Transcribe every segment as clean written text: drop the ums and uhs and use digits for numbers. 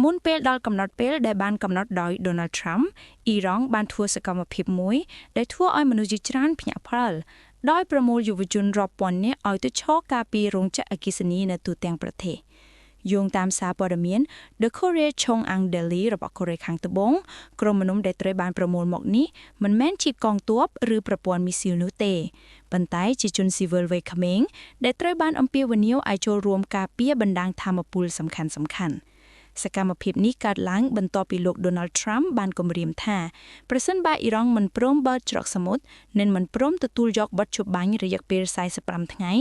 មុនពេលដល់កំណត់ពេលដែលបានកំណត់ដោយ Donald Trump អ៊ីរ៉ង់បានធ្វើសកម្មភាពមួយដែលធ្វើឲ្យមនុស្សជាច្រើនភ្ញាក់ផ្អើលដោយប្រមូលយុវជនរាប់ពាន់នាក់ឲ្យទៅឈរការពាររោងចក្រអគ្គិសនីនៅទូទាំងប្រទេសយោងតាមសារព័ត៌មាន The Korea Chong-ang Daily របស់កូរ៉េខាងត្បូងក្រុមមនុស្សដែលត្រូវបានប្រមូលមកនេះមិនមែនជាកងទ័ពឬប្រព័ន្ធមីស៊ីលនោះទេប៉ុន្តែជាជនស៊ីវិលវ័យក្មេងដែលត្រូវបានអំពាវនាវឲ្យចូលរួមការពារបណ្ដាញថាមពលសំខាន់ៗសកម្មភាពនេះកើតឡើងបន្ទាប់ពីលោក Donald Trump បានគម្រាមថាប្រសិនបើអ៊ីរ៉ង់មិនព្រមបើកច្រកសមុទ្រនិងមិនព្រមទទួលយកបទជបាញ់រយៈពេល45ថ្ងៃ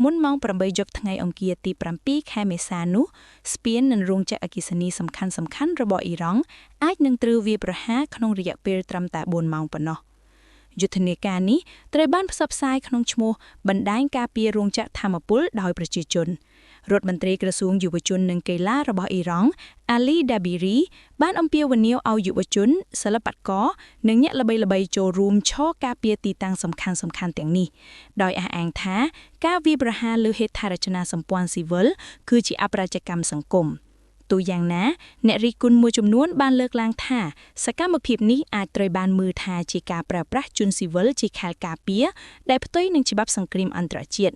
មុនម៉ោង8យប់ថ្ងៃអង្គារទី7ខែមេសានោះស្ពាននិងរោងចក្រអគ្គិសនីសំខាន់ៗរបស់អ៊ីរ៉ង់អាចនឹងត្រូវវាយប្រហារក្នុងរយៈពេលត្រឹមតែ4ម៉ោងប៉ុណ្ណោះយុទ្ធនាការនេះត្រូវបានផ្សព្វផ្សាយក្នុងឈ្មោះបណ្ដាញការពាររោងចក្រថាមពលដោយប្រជាជនរដ្ឋមន្ត្រីក្រសួងយុវជននិងកីឡារបស់អ៊ីរ៉ង់ Ali Dabiri បានអំពាវនាវឲ្យយុវជនសិល្បករនិងអ្នកល្បីៗចូលរួមឈរការពារទីតាំងសំខាន់ៗទាំងនេះដោយអះអាងថាការវាយប្រហារលើហេដ្ឋារចនាសម្ព័ន្ធស៊ីវិលគឺជាអបរាជកម្មសង្គមទូយ៉ាងណាអ្នករិះគន់មួយចំនួនបានលើកឡើងថាសកម្មភាពនេះអាចត្រូវបានមើលថាជាការប្រើប្រាស់ជនស៊ីវិលជាខែលការពារដែលផ្ទុយនឹងច្បាប់សង្គ្រាមអន្តរជាតិ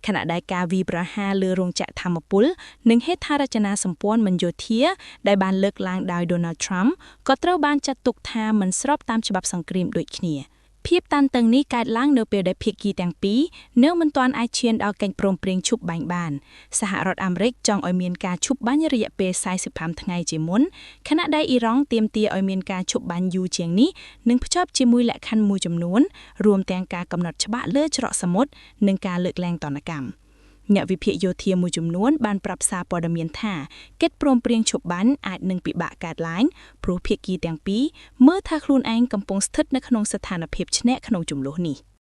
ខណៈដែលការវាយប្រហារលើរោងចក្រថាមពលនិងហេដ្ឋារចនាសម្ព័ន្ធមិនយោធាដែលបានលើកឡើងដោយ Donald Trump ក៏ត្រូវបានចាត់ទុកថាមិនស្របតាមច្បាប់សង្គ្រាមដូចគ្នាភាពតានតឹងនេះកើតឡើងនៅពេលដែលភាគីទាំងពីរនៅមិនទាន់អាចឈានដល់កិច្ចព្រមព្រៀងឈប់បាញ់បានសហរដ្ឋអាមេរិកចង់ឲ្យមានការឈប់បាញ់រយៈពេល45ថ្ងៃជាមុនខណៈដែលអ៊ីរ៉ង់ទាមទារឲ្យមានការឈប់បាញ់យូរជាងនេះនិងភ្ជាប់ជាមួយលក្ខខណ្ឌមួយចំនួនរួមទាំងការកំណត់ច្បាប់លើច្រកសមុទ្រនិងការលើកលែងទណ្ឌកម្មអ្នកវិភាគយោធាមួយចំនួនបានប្រាប់សារព័ត៌មានថាកិច្ចព្រមព្រៀងឈប់បាញ់អាចនឹងពិបាកកើតឡើងព្រោះភាគីទាំងពីរមើលថាខ្លួនឯងកំពុងស្ថិតនៅក្នុងស្ថានភាពឈ្នះក្នុងជម្លោះនេះ